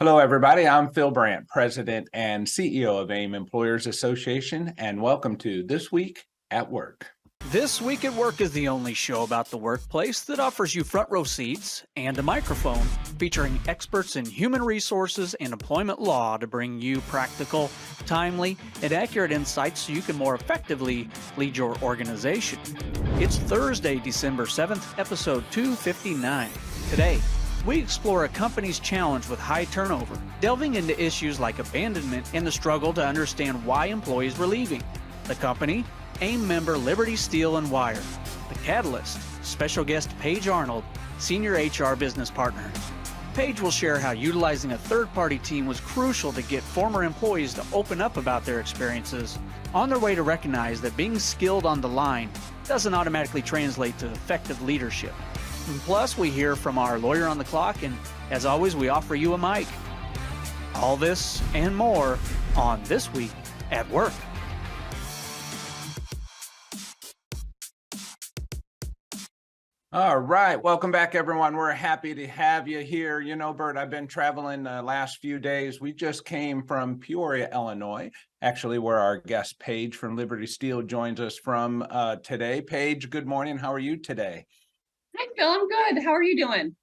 Hello, everybody. I'm Phil Brandt, President and CEO of AIM Employers Association, and welcome to This Week at Work. This Week at Work is the only show about the workplace that offers you front row seats and a microphone featuring experts in human resources and employment law to bring you practical, timely, and accurate insights so you can more effectively lead your organization. It's Thursday, December 7th, episode 259. Today, we explore a company's challenge with high turnover, delving into issues like abandonment and the struggle to understand why employees were leaving. The company, AIM member Liberty Steel and Wire. The catalyst, special guest Paige Arnold, senior HR business partner. Paige will share how utilizing a third-party team was crucial to get former employees to open up about their experiences, on their way to recognize that being skilled on the line doesn't automatically translate to effective leadership. And plus, we hear from our lawyer on the clock, and as always, we offer you a mic. All this and more on This Week at Work. All right. Welcome back, everyone. We're happy to have you here. You know, Bert, I've been traveling the last few days. We just came from Peoria, Illinois, actually, where our guest Paige from Liberty Steel joins us from today. Paige, good morning. How are you today? Hi, Phil. I'm good. How are you doing?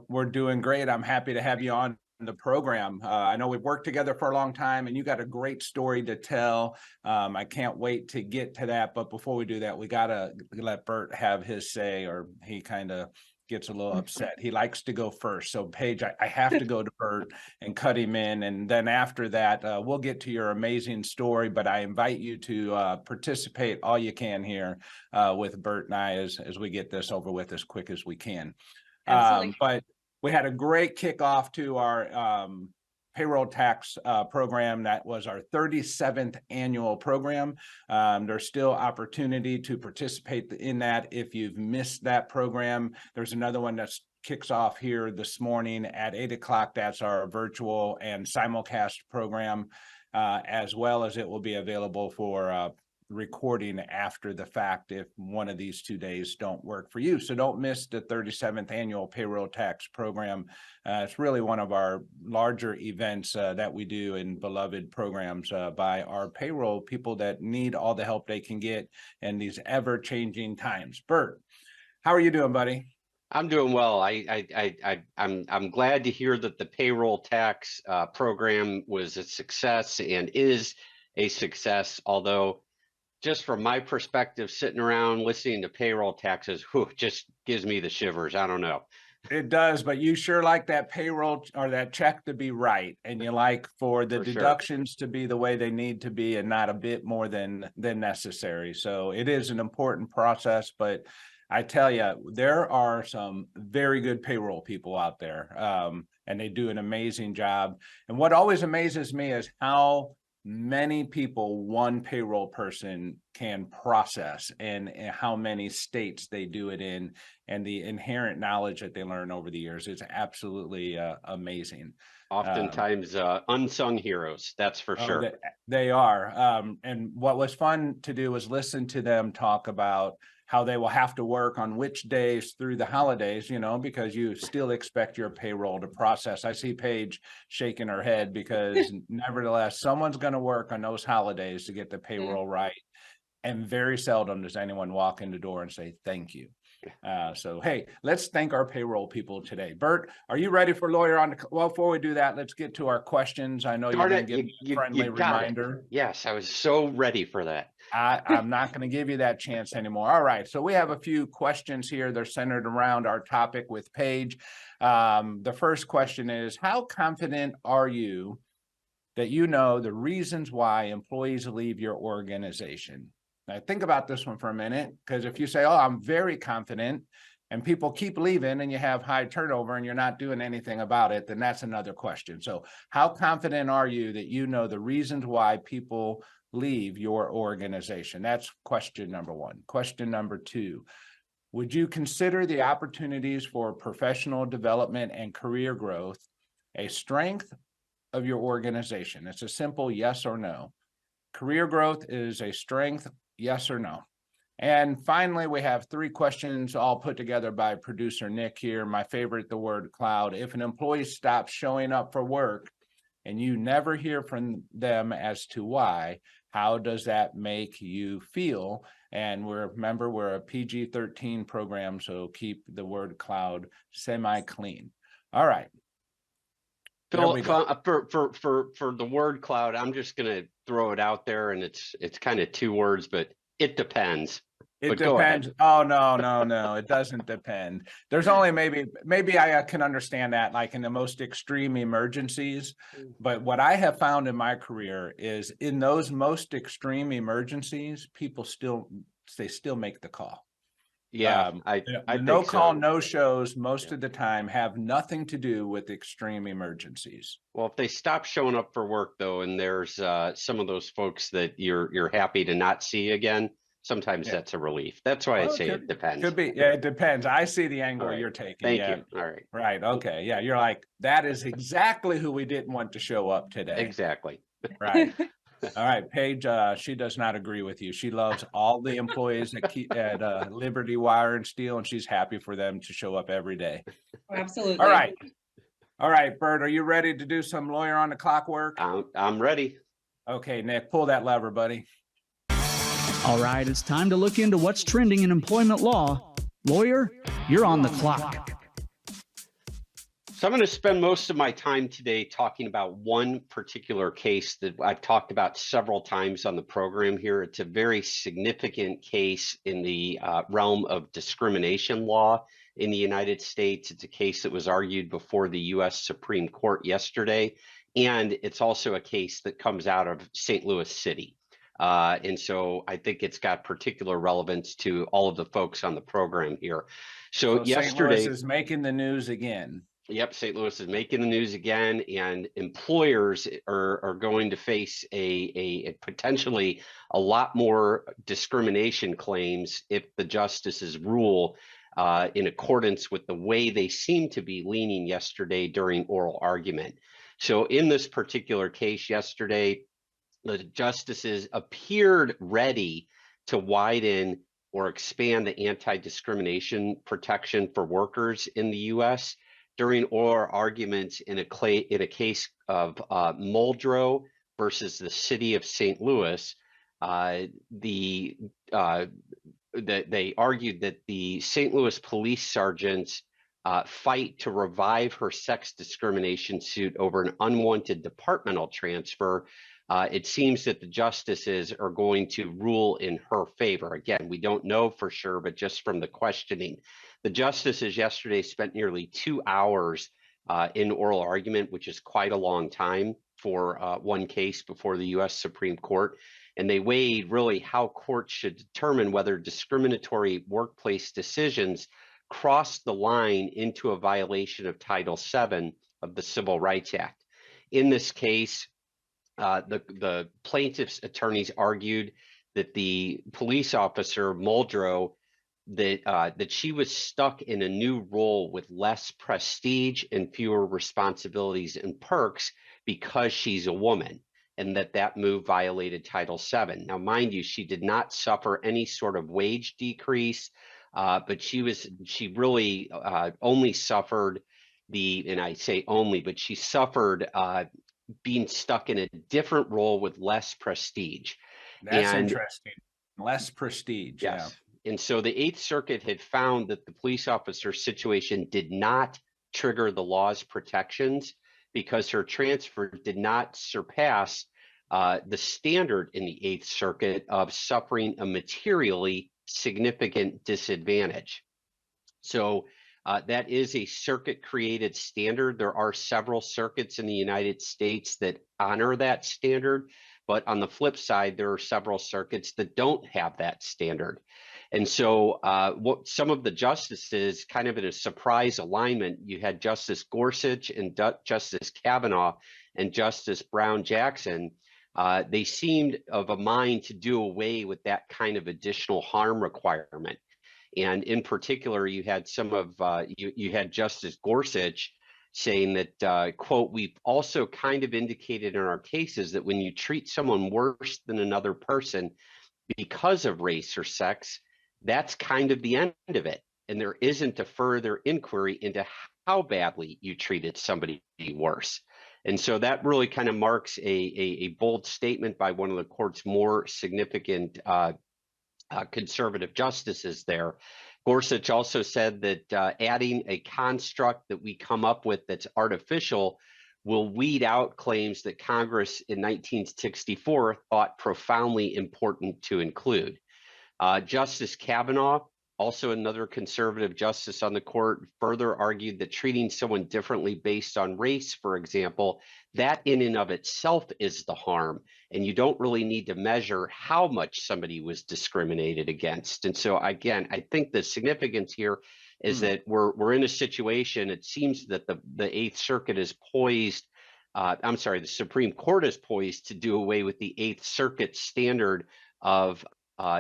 We're doing great. I'm happy to have you on the program. I know we've worked together for a long time, and you got a great story to tell. I can't wait to get to that. But before we do that, we got to let Bert have his say, or he kind of gets a little upset. He likes to go first. So, Paige, I have to go to Bert and cut him in. And then after that, we'll get to your amazing story. But I invite you to participate all you can here with Bert and I as we get this over with as quick as we can. But we had a great kickoff to our payroll tax program. That was our 37th annual program. There's still opportunity to participate in that. If you've missed that program, there's another one that kicks off here this morning at 8 o'clock. That's our virtual and simulcast program, as well as it will be available for recording after the fact if one of these 2 days don't work for you. So don't miss the 37th annual payroll tax program. It's really one of our larger events that we do in beloved programs by our payroll people that need all the help they can get in these ever-changing times. Bert, how are you doing, buddy? I'm doing well. I'm glad to hear that the payroll tax program was a success and is a success, although just from my perspective, sitting around listening to payroll taxes, just gives me the shivers. I don't know. It does, but you sure like that payroll or that check to be right, and you like for the deductions to be the way they need to be and not a bit more than necessary. So it is an important process, but I tell you, there are some very good payroll people out there, and they do an amazing job. And what always amazes me is how many people one payroll person can process and how many states they do it in, and the inherent knowledge that they learn over the years is absolutely amazing. Oftentimes unsung heroes, that's for sure. They are. And what was fun to do was listen to them talk about how they will have to work on which days through the holidays, you know, because you still expect your payroll to process. I see Paige shaking her head because nevertheless, someone's going to work on those holidays to get the payroll right. And very seldom does anyone walk in the door and say, thank you. So, hey, let's thank our payroll people today. Bert, are you ready for lawyer on the, well, before we do that, let's get to our questions. I know you're going to give me a friendly reminder. Yes, I was so ready for that. I'm not going to give you that chance anymore. All right. So we have a few questions here. They're centered around our topic with Paige. The first question is, how confident are you that you know the reasons why employees leave your organization? Now, think about this one for a minute, because if you say, oh, I'm very confident, and people keep leaving and you have high turnover and you're not doing anything about it, then that's another question. So how confident are you that you know the reasons why people leave your organization? That's question number one. Question number two, would you consider the opportunities for professional development and career growth a strength of your organization? It's a simple yes or no. Career growth is a strength, yes or no? And finally, we have 3 questions all put together by producer Nick here. My favorite, the word cloud. If an employee stops showing up for work and you never hear from them as to why, how does that make you feel? And remember, we're a PG-13 program, so keep the word cloud semi-clean. All right. Phil, for the word cloud, I'm just gonna throw it out there, and it's kind of 2 words, but it depends. It But go ahead. depends. Oh, no, it doesn't depend. There's only maybe I can understand that, like in the most extreme emergencies. But what I have found in my career is in those most extreme emergencies, people still make the call. Yeah, I no think call, so. no shows most of the time have nothing to do with extreme emergencies. Well, if they stop showing up for work though, and there's some of those folks that you're happy to not see again, sometimes that's a relief. That's why I say it depends. Could be. Yeah, it depends. I see the angle Right. you're taking. Thank yeah. you. All right. Right. Okay. Yeah. You're like, that is exactly who we didn't want to show up today. Exactly. Right. All right. Paige, she does not agree with you. She loves all the employees at Liberty Wire and Steel, and she's happy for them to show up every day. Absolutely. All right. All right, Bert, are you ready to do some lawyer on the clock work? I'm ready. Okay, Nick, pull that lever, buddy. All right, it's time to look into what's trending in employment law. Lawyer, you're on the clock. So I'm going to spend most of my time today talking about one particular case that I've talked about several times on the program here. It's a very significant case in the realm of discrimination law in the United States. It's a case that was argued before the U.S. Supreme Court yesterday, and it's also a case that comes out of St. Louis City. And so I think it's got particular relevance to all of the folks on the program here. So yesterday, St. Louis is making the news again. Yep, St. Louis is making the news again, and employers are going to face a potentially a lot more discrimination claims if the justices rule in accordance with the way they seem to be leaning yesterday during oral argument. So in this particular case yesterday, the justices appeared ready to widen or expand the anti-discrimination protection for workers in the U.S. during oral arguments in a case of Muldrow versus the city of St. Louis. They argued that the St. Louis police sergeant's fight to revive her sex discrimination suit over an unwanted departmental transfer, it seems that the justices are going to rule in her favor. Again, we don't know for sure, but just from the questioning. The justices yesterday spent nearly 2 hours in oral argument, which is quite a long time for one case before the U.S. Supreme Court. And they weighed really how courts should determine whether discriminatory workplace decisions cross the line into a violation of Title VII of the Civil Rights Act. In this case, the plaintiff's attorneys argued that the police officer, Muldrow, that she was stuck in a new role with less prestige and fewer responsibilities and perks because she's a woman, and that move violated Title VII. Now, mind you, she did not suffer any sort of wage decrease, but she really only suffered and I say only, but she suffered being stuck in a different role with less prestige. That's interesting. Less prestige. Yes. Yeah. And so the Eighth Circuit had found that the police officer's situation did not trigger the law's protections because her transfer did not surpass the standard in the Eighth Circuit of suffering a materially significant disadvantage. So that is a circuit-created standard. There are several circuits in the United States that honor that standard, but on the flip side, there are several circuits that don't have that standard. And so what some of the justices, kind of in a surprise alignment, you had Justice Gorsuch and Justice Kavanaugh and Justice Brown Jackson. They seemed of a mind to do away with that kind of additional harm requirement. And in particular, you had you had Justice Gorsuch saying that, quote, we've also kind of indicated in our cases that when you treat someone worse than another person because of race or sex, that's kind of the end of it. And there isn't a further inquiry into how badly you treated somebody worse. And so that really kind of marks a bold statement by one of the court's more significant conservative justices there. Gorsuch also said that adding a construct that we come up with that's artificial will weed out claims that Congress in 1964 thought profoundly important to include. Justice Kavanaugh, also another conservative justice on the court, further argued that treating someone differently based on race, for example, that in and of itself is the harm. And you don't really need to measure how much somebody was discriminated against. And so, again, I think the significance here is that we're in a situation, it seems that the Eighth Circuit is poised, the Supreme Court is poised to do away with the Eighth Circuit standard of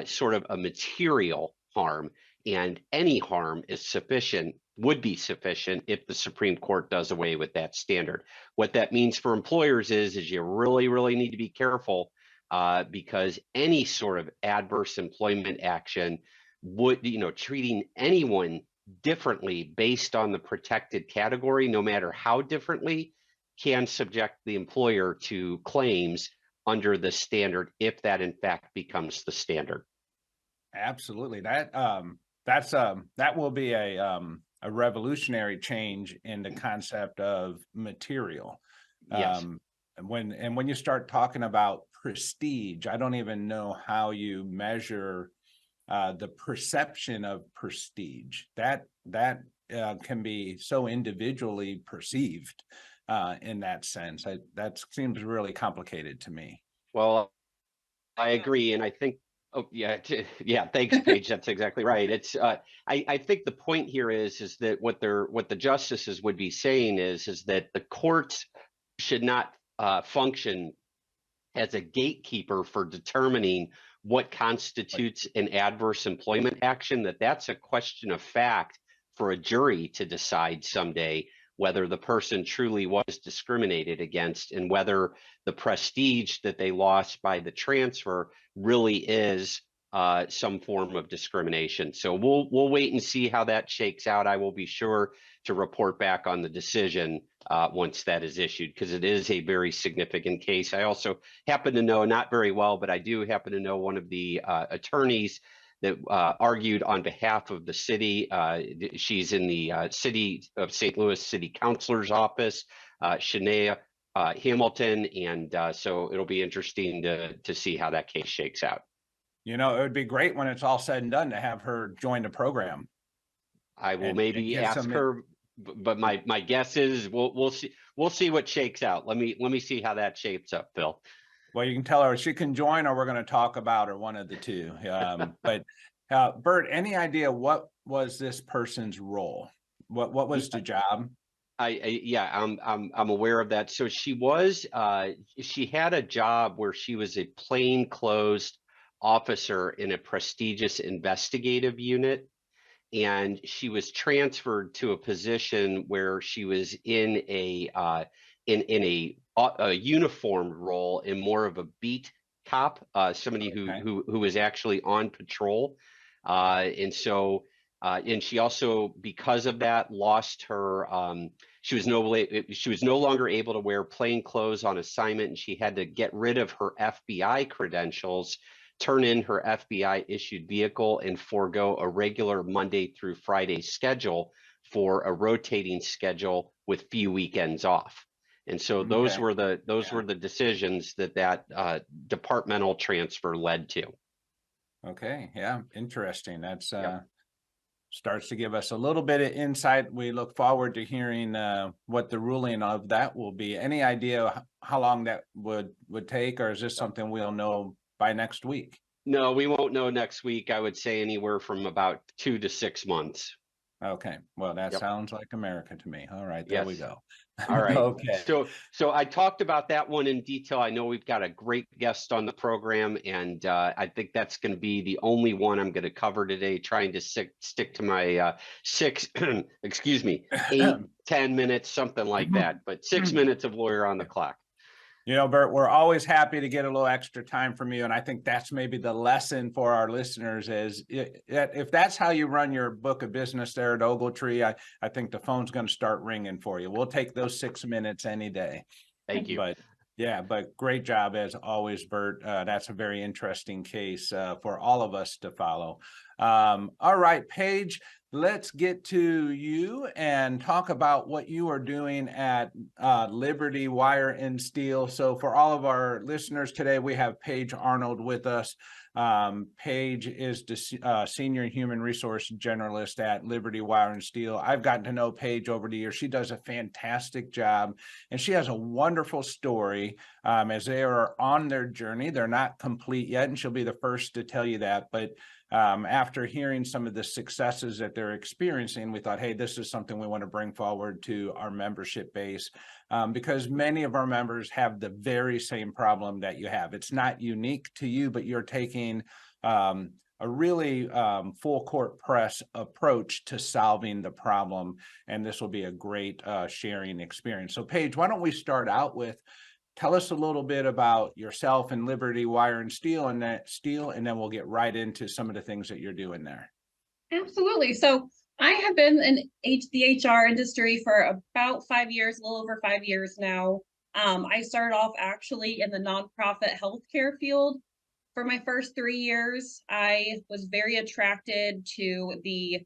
sort of a material harm, and any harm is sufficient, would be sufficient if the Supreme Court does away with that standard. What that means for employers is you really, really need to be careful because any sort of adverse employment action would, treating anyone differently based on the protected category, no matter how differently, can subject the employer to claims under the standard if that in fact becomes the standard. Absolutely. That will be a revolutionary change in the concept of material. Yes. When you start talking about prestige, I don't even know how you measure the perception of prestige. That can be so individually perceived in that sense. That seems really complicated to me. Well, I agree, and I think. Oh yeah, thanks, Paige. That's exactly right. It's I think the point here is that what the justices would be saying is that the courts should not function as a gatekeeper for determining what constitutes an adverse employment action. That's a question of fact for a jury to decide someday, whether the person truly was discriminated against and whether the prestige that they lost by the transfer really is some form of discrimination. So we'll wait and see how that shakes out. I will be sure to report back on the decision once that is issued, because it is a very significant case. I also happen to know, not very well, but I do happen to know one of the attorneys that argued on behalf of the city. She's in the City of St. Louis City Councilor's office, Shania Hamilton, and so it'll be interesting to see how that case shakes out. It would be great when it's all said and done to have her join the program. I will maybe ask her, but my guess is we'll see what shakes out. Let me see how that shapes up, Phil. Well, you can tell her she can join, or we're going to talk about her, one of the two. But Bert, any idea what was this person's role? What was the job? I'm aware of that. So she had a job where she was a plainclothes officer in a prestigious investigative unit, and she was transferred to a position where she was in a uniformed role, in more of a beat cop, somebody who was actually on patrol, and she also, because of that, lost her. She was no longer able to wear plain clothes on assignment, and she had to get rid of her FBI credentials, turn in her FBI issued vehicle, and forego a regular Monday through Friday schedule for a rotating schedule with few weekends off. And so those were the decisions that departmental transfer led to. Okay, yeah, interesting. That's starts to give us a little bit of insight. We look forward to hearing what the ruling of that will be. Any idea how long that would take, or is this something we'll know by next week? No, we won't know next week. I would say anywhere from about 2 to 6 months. Okay, well, that sounds like America to me. All right, there we go. All right. Okay. So I talked about that one in detail. I know we've got a great guest on the program, and I think that's going to be the only one I'm going to cover today, trying to stick to my 8, 10 minutes, something like that, but 6 minutes of lawyer on the clock. You know, Bert, we're always happy to get a little extra time from you. And I think that's maybe the lesson for our listeners is if that's how you run your book of business there at Ogletree, I think the phone's going to start ringing for you. We'll take those 6 minutes any day. Thank you. But yeah, but great job as always, Bert. That's a very interesting case for all of us to follow. All right, Paige, let's get to you and talk about what you are doing at Liberty Wire and Steel. So for all of our listeners today, we have Paige Arnold with us. Paige is the Senior Human Resource Generalist at Liberty Wire and Steel. I've gotten to know Paige over the years. She does a fantastic job, and she has a wonderful story as they are on their journey. They're not complete yet, and she'll be the first to tell you that. But after hearing some of the successes that they're experiencing, we thought, hey, this is something we want to bring forward to our membership base because many of our members have the very same problem that you have. It's not unique to you, but you're taking a really full court press approach to solving the problem. And this will be a great sharing experience. So Paige, why don't we start out with tell us a little bit about yourself and Liberty Wire and Steel, and then we'll get right into some of the things that you're doing there. Absolutely. So I have been in the HR industry for about 5 years, a little over 5 years now. I started off actually in the nonprofit healthcare field. For my first 3 years, I was very attracted to the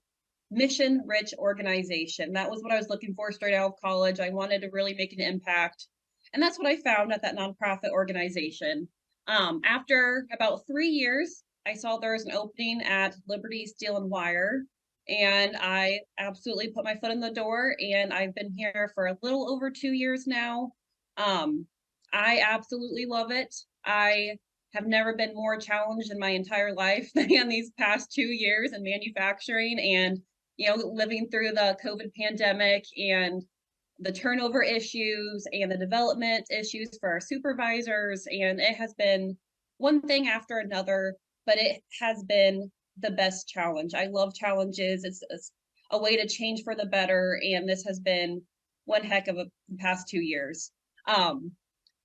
mission-rich organization. That was what I was looking for straight out of college. I wanted to really make an impact. And that's what I found at that nonprofit organization. After about 3 years, I saw there was an opening at Liberty Steel and Wire, and I absolutely put my foot in the door, and I've been here for a little over 2 years now. I absolutely love it. I have never been more challenged in my entire life than these past 2 years in manufacturing and, living through the COVID pandemic and the turnover issues and the development issues for our supervisors. And it has been one thing after another, but it has been the best challenge. I love challenges. It's a way to change for the better. And this has been one heck of a past 2 years. And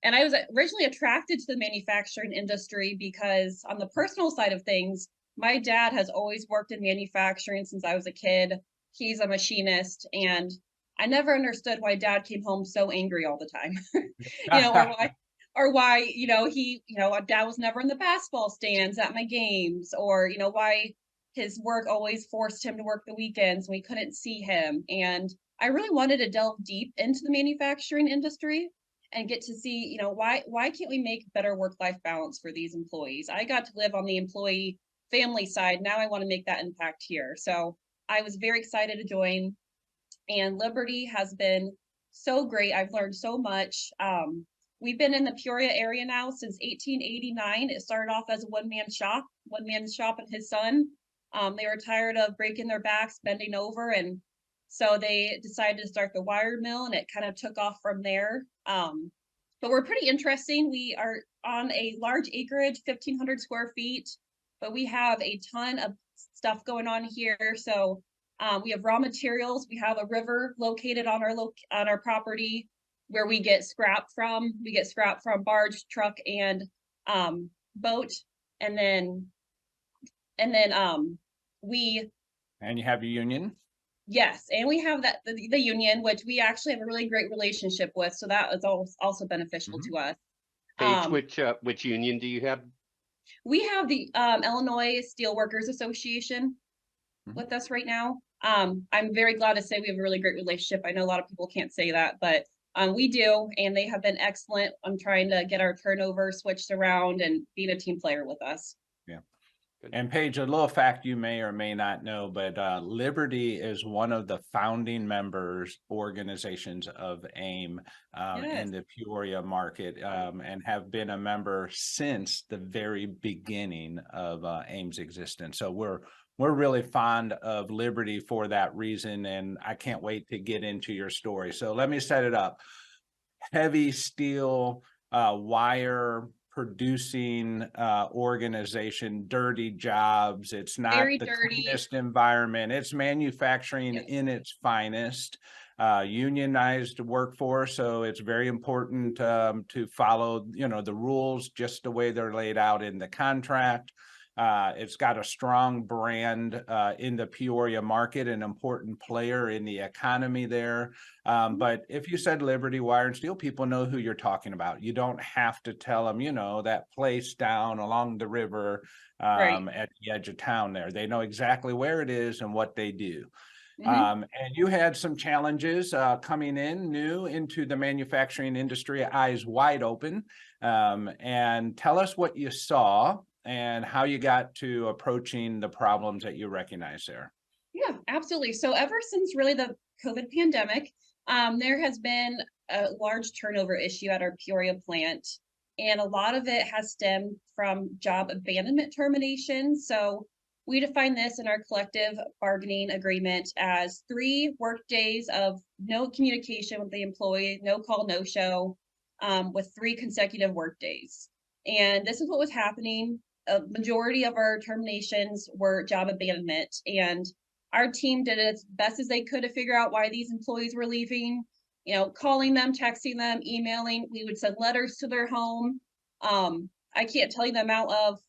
I was originally attracted to the manufacturing industry because on the personal side of things, my dad has always worked in manufacturing since I was a kid. He's a machinist, and I never understood why dad came home so angry all the time, or why, dad was never in the basketball stands at my games, or, why his work always forced him to work the weekends when we couldn't see him. And I really wanted to delve deep into the manufacturing industry and get to see, why can't we make better work-life balance for these employees? I got to live on the employee family side. Now I want to make that impact here. So I was very excited to join. And Liberty has been so great. I've learned so much. We've been in the Peoria area now since 1889. It started off as a one man shop and his son. They were tired of breaking their backs, bending over. And so they decided to start the wire mill, and it kind of took off from there. But we're pretty interesting. We are on a large acreage, 1,500 square feet, but we have a ton of stuff going on here. So we have raw materials. We have a river located on our property where we get scrap from. We get scrap from barge, truck, and boat, and then we. And you have your union. Yes, and we have the union, which we actually have a really great relationship with, so that is also beneficial to us. Paige, which union do you have? We have the Illinois Steelworkers Association with us right now. I'm very glad to say we have a really great relationship. I know a lot of people can't say that, but we do, and they have been excellent. I'm trying to get our turnover switched around and being a team player with us. Yeah. And Paige, a little fact you may or may not know, but Liberty is one of the founding members organizations of AIM in the Peoria market and have been a member since the very beginning of AIM's existence. So we're really fond of Liberty for that reason, and I can't wait to get into your story. So let me set it up. Heavy steel, wire producing organization, dirty jobs. It's not Very the dirty. cleanest environment. It's manufacturing in its finest. unionized workforce. So it's very important to follow, the rules just the way they're laid out in the contract. It's got a strong brand in the Peoria market, an important player in the economy there. But if you said Liberty Wire and Steel, people know who you're talking about. You don't have to tell them, that place down along the river Right. at the edge of town there. They know exactly where it is and what they do. Mhm. And you had some challenges coming in new into the manufacturing industry, eyes wide open. And tell us what you saw and how you got to approaching the problems that you recognize there. Yeah, absolutely. So ever since really the COVID pandemic, there has been a large turnover issue at our Peoria plant. And a lot of it has stemmed from job abandonment termination. So we define this in our collective bargaining agreement as 3 work days of no communication with the employee, no call, no show, with 3 consecutive work days. And this is what was happening. A majority of our terminations were job abandonment. And our team did as best as they could to figure out why these employees were leaving, calling them, texting them, emailing. We would send letters to their home. I can't tell you the amount of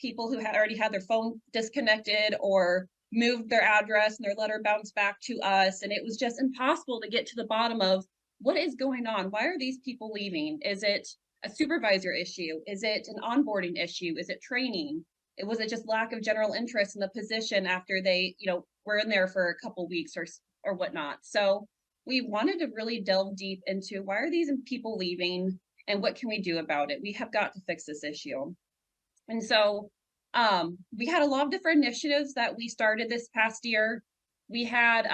people who had already had their phone disconnected or moved their address and their letter bounced back to us. And it was just impossible to get to the bottom of what is going on. Why are these people leaving? Is it a supervisor issue? Is it an onboarding issue? Is it training? Was it just lack of general interest in the position after they, were in there for a couple weeks or whatnot? So we wanted to really delve deep into why are these people leaving and what can we do about it? We have got to fix this issue. And so we had a lot of different initiatives that we started this past year. We had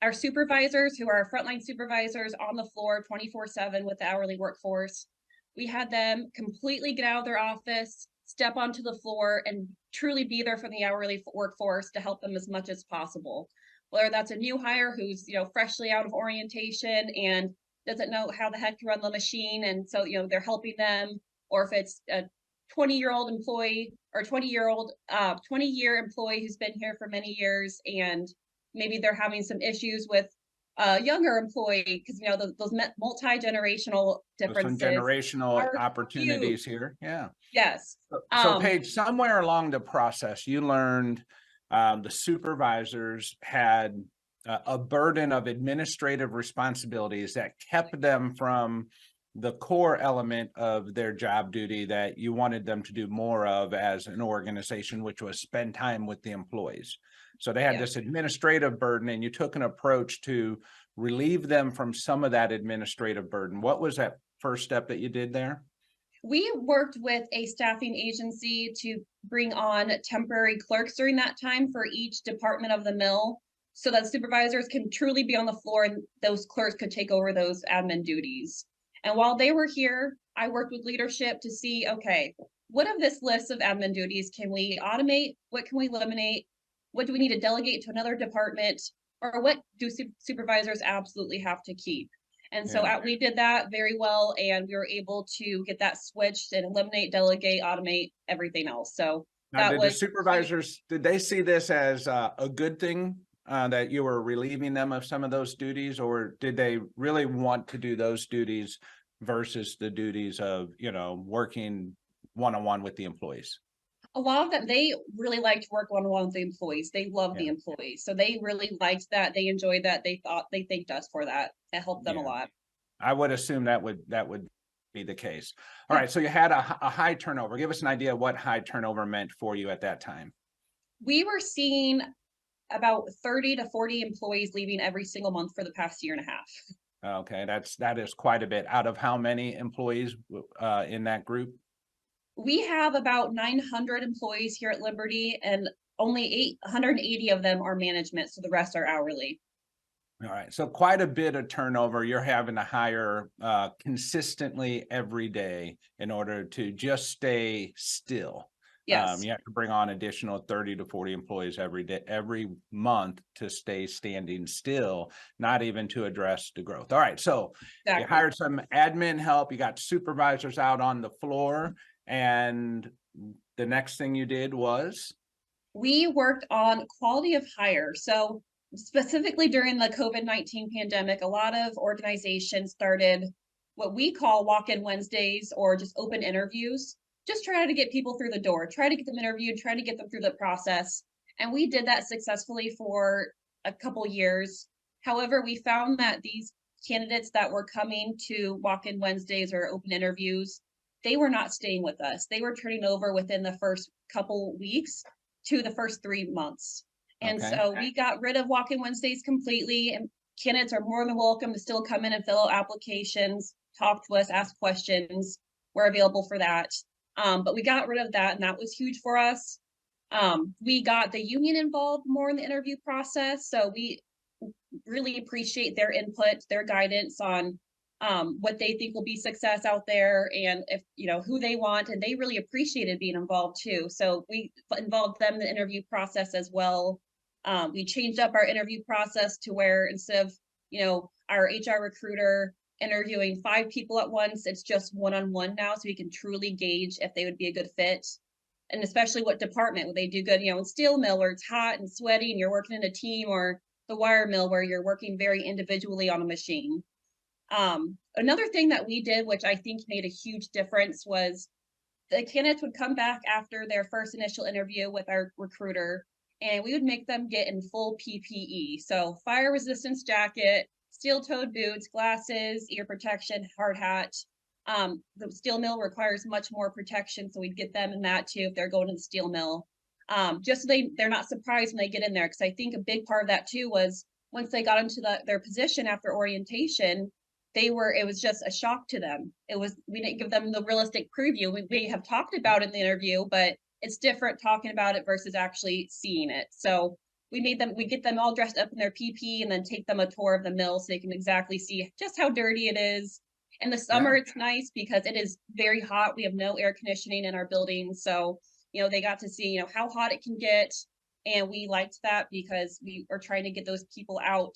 our supervisors, who are our frontline supervisors, on the floor 24/7 with the hourly workforce. We had them completely get out of their office, step onto the floor, and truly be there for the hourly workforce to help them as much as possible. Whether that's a new hire who's, freshly out of orientation and doesn't know how the heck to run the machine, and so, they're helping them, or if it's a 20-year-old employee or 20-year employee who's been here for many years, and maybe they're having some issues with a younger employee, because those multi-generational So some differences generational are opportunities huge. here. Yeah. Yes. So Paige, somewhere along the process, you learned the supervisors had a burden of administrative responsibilities that kept them from the core element of their job duty that you wanted them to do more of as an organization, which was spend time with the employees. So they had Yeah. this administrative burden, and you took an approach to relieve them from some of that administrative burden. What was that first step that you did there? We worked with a staffing agency to bring on temporary clerks during that time for each department of the mill, so that supervisors can truly be on the floor and those clerks could take over those admin duties. And while they were here, I worked with leadership to see, okay, what of this list of admin duties can we automate? What can we eliminate? What do we need to delegate to another department? Or what do supervisors absolutely have to keep? And so Yeah. we did that very well, and we were able to get that switched and eliminate, delegate, automate everything else. So Now, that did the was supervisors, did they see this as a good thing that you were relieving them of some of those duties, or did they really want to do those duties versus the duties of, working one-on-one with the employees? a lot of them. They really liked to work one-on-one with the employees. They love the Yeah. employees. So they really liked that. They enjoyed that. They thanked us for that. It helped them a Yeah. lot. I would assume that would be the case. All Yeah. right, so you had a high turnover. Give us an idea of what high turnover meant for you at that time. We were seeing about 30 to 40 employees leaving every single month for the past year and a half. Okay, that is quite a bit. Out of how many employees in that group? We have about 900 employees here at Liberty, and only 880 of them are management, so the rest are hourly. All right, so quite a bit of turnover. You're having to hire consistently every day in order to just stay still. Yes. You have to bring on additional 30 to 40 employees every day, every month to stay standing still, not even to address the growth. All right, so Exactly. you hired some admin help, you got supervisors out on the floor, and the next thing you did was? We worked on quality of hire. So specifically during the COVID-19 pandemic, a lot of organizations started what we call walk-in Wednesdays or just open interviews, just try to get people through the door, try to get them interviewed, try to get them through the process. And we did that successfully for a couple years. However, we found that these candidates that were coming to walk-in Wednesdays or open interviews, they were not staying with us. They were turning over within the first couple weeks to the first 3 months. And Okay. so we got rid of walk-in Wednesdays completely, and candidates are more than welcome to still come in and fill out applications, talk to us, ask questions. We're available for that. But we got rid of that, and that was huge for us. We got the union involved more in the interview process, so we really appreciate their input, their guidance on what they think will be success out there, and if who they want, and they really appreciated being involved too. So we involved them in the interview process as well. We changed up our interview process to where instead of our HR recruiter interviewing 5 people at once, it's just one-on-one now, so we can truly gauge if they would be a good fit, and especially what department would they do good. In steel mill where it's hot and sweaty and you're working in a team, or the wire mill where you're working very individually on a machine. Another thing that we did, which I think made a huge difference, was the candidates would come back after their first initial interview with our recruiter, and we would make them get in full PPE. So fire resistance jacket, steel-toed boots, glasses, ear protection, hard hat. The steel mill requires much more protection, so we'd get them in that too if they're going to the steel mill. Just so they're not surprised when they get in there, because I think a big part of that too was once they got into their position after orientation, it was just a shock to them. We didn't give them the realistic preview. We have talked about it in the interview, but it's different talking about it versus actually seeing it. So we get them all dressed up in their PPE and then take them a tour of the mill so they can exactly see just how dirty it is. In the summer, It's nice because it is very hot. We have no air conditioning in our building. So, they got to see, how hot it can get. And we liked that because we are trying to get those people out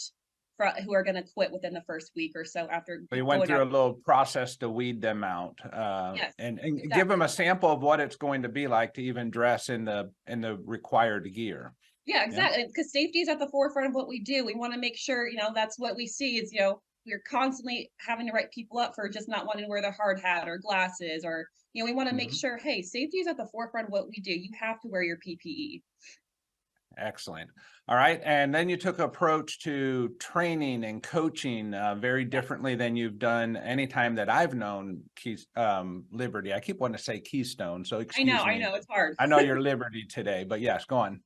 who are going to quit within the first week or so after. We went through a little process to weed them out, Yes, and exactly. give them a sample of what it's going to be like to even dress in the required gear. Yeah, exactly. Because safety is at the forefront of what we do. We want to make sure, that's what we see is, we're constantly having to write people up for just not wanting to wear the hard hat or glasses, or, we want to make sure, hey, safety is at the forefront of what we do. You have to wear your PPE. Excellent. All right. And then you took approach to training and coaching very differently than you've done any time that I've known Liberty. I keep wanting to say Keystone, so excuse me. I know, it's hard. I know you're Liberty today, but yes, go on.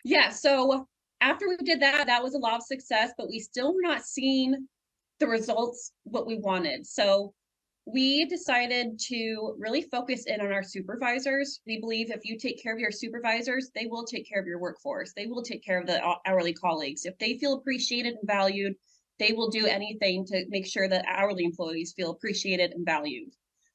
Yeah, so after we did that, that was a lot of success, but we still were not seeing the results what we wanted. So we decided to really focus in on our supervisors. We believe if you take care of your supervisors, they will take care of your workforce. They will take care of the hourly colleagues. If they feel appreciated and valued, they will do anything to make sure that hourly employees feel appreciated and valued.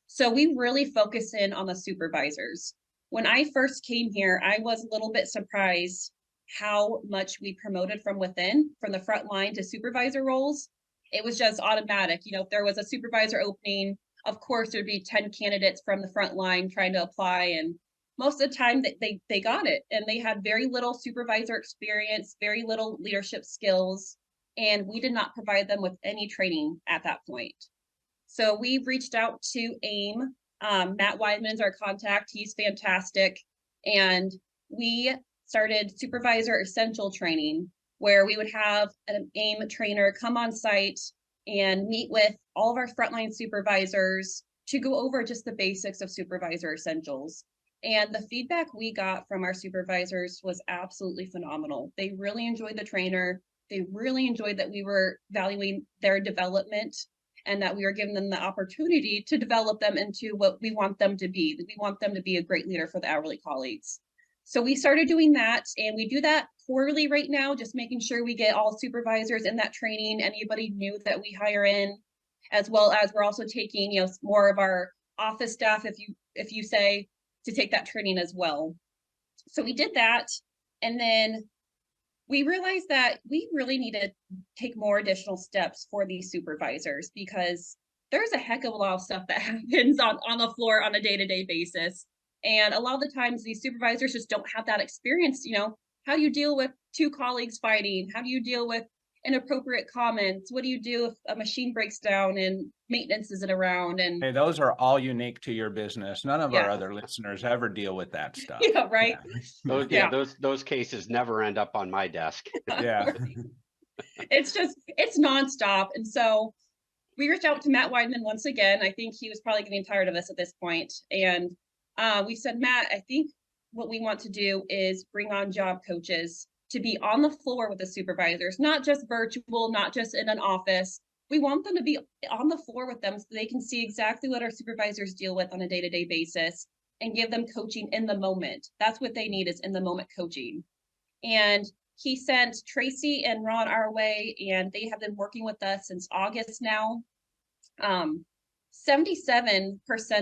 So we really focus in on the supervisors. When I first came here, I was a little bit surprised how much we promoted from within, from the front line to supervisor roles. It was just automatic. If there was a supervisor opening, of course, there'd be 10 candidates from the front line trying to apply. And most of the time they got it. And they had very little supervisor experience, very little leadership skills. And we did not provide them with any training at that point. So we reached out to AIM. Matt Weidman's our contact. He's fantastic. And we started supervisor essential training, where we would have an AIM trainer come on site and meet with all of our frontline supervisors to go over just the basics of supervisor essentials. And the feedback we got from our supervisors was absolutely phenomenal. They really enjoyed the trainer. They really enjoyed that we were valuing their development and that we were giving them the opportunity to develop them into what we want them to be. We want them to be a great leader for the hourly colleagues. So we started doing that, and we do that quarterly right now, just making sure we get all supervisors in that training, anybody new that we hire in, as well as we're also taking, more of our office staff, if you say, to take that training as well. So we did that, and then we realized that we really need to take more additional steps for these supervisors, because there's a heck of a lot of stuff that happens on the floor on a day-to-day basis. And a lot of the times these supervisors just don't have that experience, how do you deal with two colleagues fighting? How do you deal with inappropriate comments? What do you do if a machine breaks down and maintenance isn't around? And Hey, those are all unique to your business. None of our yeah, other listeners ever deal with that stuff. yeah, right. Those, Yeah. those cases never end up on my desk. Yeah. It's nonstop. And so we reached out to Matt Weidman once again. I think he was probably getting tired of us at this point. And we said, Matt, I think what we want to do is bring on job coaches to be on the floor with the supervisors, not just virtual, not just in an office. We want them to be on the floor with them so they can see exactly what our supervisors deal with on a day-to-day basis and give them coaching in the moment. That's what they need, is in the moment coaching. And he sent Tracy and Ron our way, and they have been working with us since August now. 77%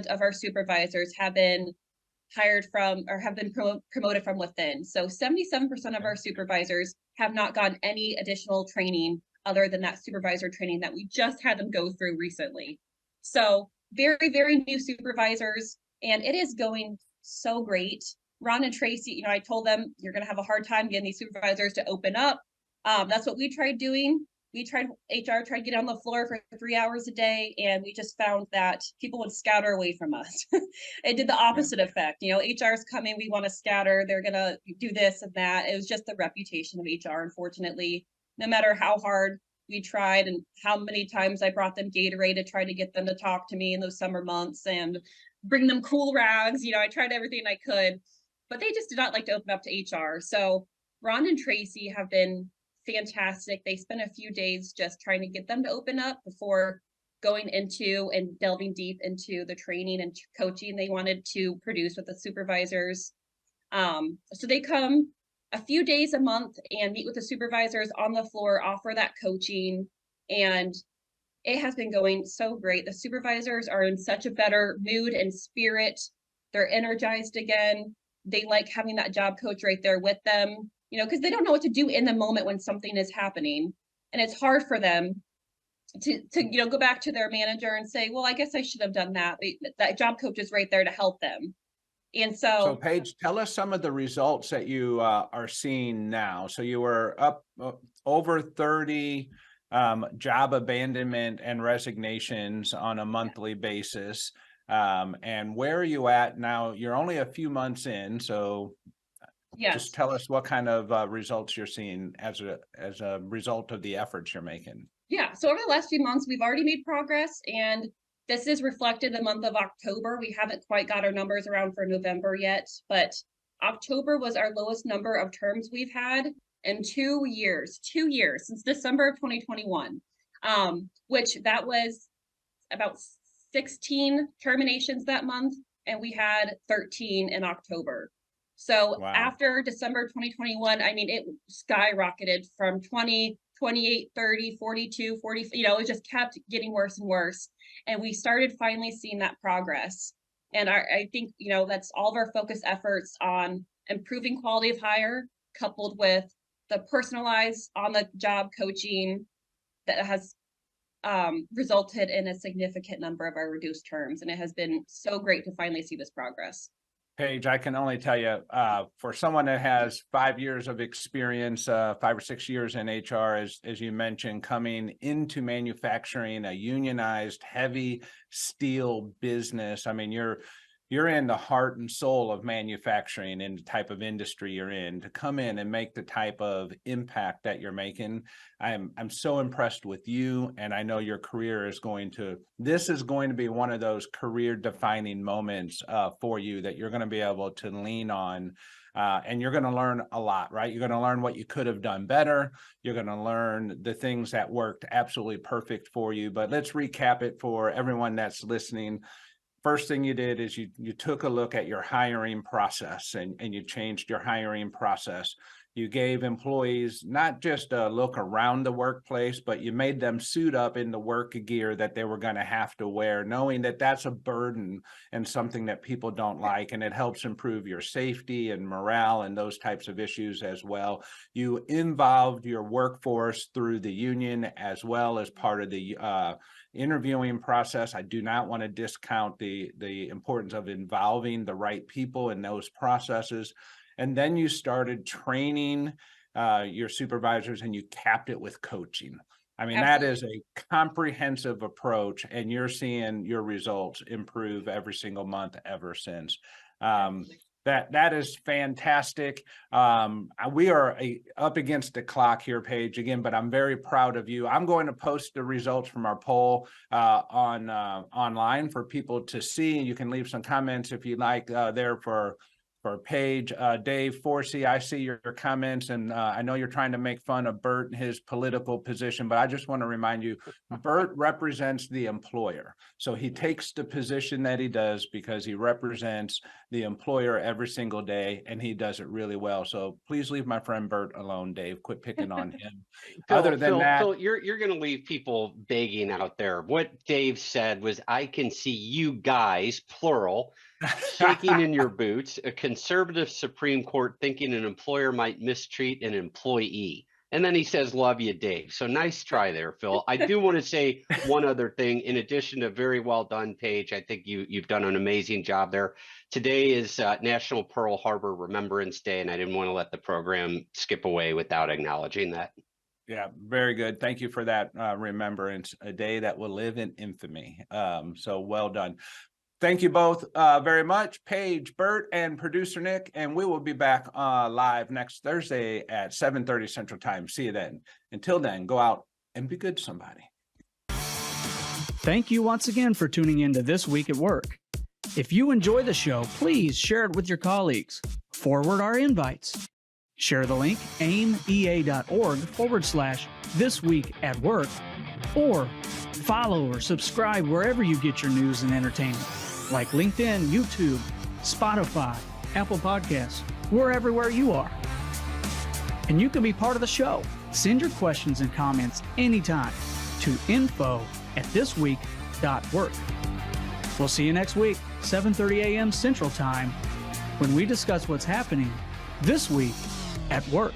of our supervisors have been hired from or have been promoted from within. So 77% of our supervisors have not gotten any additional training other than that supervisor training that we just had them go through recently. So very, very new supervisors, and it is going so great. Ron and Tracy, I told them you're going to have a hard time getting these supervisors to open up. That's what we tried doing. HR tried getting on the floor for 3 hours a day, and we just found that people would scatter away from us. It did the opposite effect. HR is coming, we want to scatter, they're going to do this and that. It was just the reputation of HR, unfortunately. No matter how hard we tried and how many times I brought them Gatorade to try to get them to talk to me in those summer months and bring them cool rags. I tried everything I could, but they just did not like to open up to HR. So Ron and Tracy have been fantastic. They spent a few days just trying to get them to open up before going into and delving deep into the training and coaching they wanted to produce with the supervisors. So they come a few days a month and meet with the supervisors on the floor, offer that coaching, and it has been going so great. The supervisors are in such a better mood and spirit. They're energized again. They like having that job coach right there with them, because they don't know what to do in the moment when something is happening. And it's hard for them to go back to their manager and say, well, I guess I should have done that. That job coach is right there to help them. And So Paige, tell us some of the results that you are seeing now. So you were up over 30 job abandonment and resignations on a monthly basis. And where are you at now? You're only a few months in, so yes. Just tell us what kind of results you're seeing as a result of the efforts you're making. Yeah, so over the last few months, we've already made progress, and this is reflected in the month of October. We haven't quite got our numbers around for November yet, but October was our lowest number of terms we've had in 2 years, since December of 2021, which that was about 16 terminations that month, and we had 13 in October. So Wow. After December 2021, it skyrocketed from 20, 28, 30, 42, 40, it just kept getting worse and worse. And we started finally seeing that progress. And I think, that's all of our focus efforts on improving quality of hire, coupled with the personalized on the job coaching that has resulted in a significant number of our reduced terms. And it has been so great to finally see this progress. Paige, I can only tell you, for someone that has 5 years of experience, 5 or 6 years in HR, as you mentioned, coming into manufacturing, a unionized, heavy steel business. You're in the heart and soul of manufacturing and the type of industry you're in. To come in and make the type of impact that you're making, I'm so impressed with you, and I know your career is this is going to be one of those career defining moments for you that you're going to be able to lean on. And you're going to learn a lot, right? You're going to learn what you could have done better. You're going to learn the things that worked absolutely perfect for you. But let's recap it for everyone that's listening. First thing you did is you took a look at your hiring process and you changed your hiring process. You gave employees not just a look around the workplace, but you made them suit up in the work gear that they were going to have to wear, knowing that that's a burden and something that people don't like, and it helps improve your safety and morale and those types of issues as well. You involved your workforce through the union as well as part of the interviewing process. I do not want to discount the importance of involving the right people in those processes. And then you started training your supervisors, and you capped it with coaching. I mean, that is a comprehensive approach, and you're seeing your results improve every single month ever since. That is fantastic. We are up against the clock here, Paige, again, but I'm very proud of you. I'm going to post the results from our poll online for people to see. You can leave some comments if you like there for Paige. Dave Forsey, I see your comments, and I know you're trying to make fun of Bert and his political position, but I just want to remind you, Bert represents the employer. So he takes the position that he does because he represents the employer every single day, and he does it really well. So please leave my friend Bert alone, Dave. Quit picking on him. Other than that, Phil, you're going to leave people begging out there. What Dave said was, I can see you guys, plural, shaking in your boots, a conservative Supreme Court thinking an employer might mistreat an employee. And then he says, love you, Dave. So nice try there, Phil. I do want to say one other thing. In addition to very well done, Paige, I think you've done an amazing job there. Today is National Pearl Harbor Remembrance Day, and I didn't want to let the program skip away without acknowledging that. Yeah, very good. Thank you for that remembrance, a day that will live in infamy. So well done. Thank you both very much, Paige, Bert, and producer Nick, and we will be back live next Thursday at 7:30 Central Time. See you then. Until then, go out and be good to somebody. Thank you once again for tuning in to This Week at Work. If you enjoy the show, please share it with your colleagues. Forward our invites. Share the link, aimea.org/thisweekatwork, or follow or subscribe wherever you get your news and entertainment, like LinkedIn, YouTube, Spotify, Apple Podcasts. We're everywhere you are. And you can be part of the show. Send your questions and comments anytime to info@thisweek.work. We'll see you next week, 7:30 a.m. Central Time, when we discuss what's happening this week at work.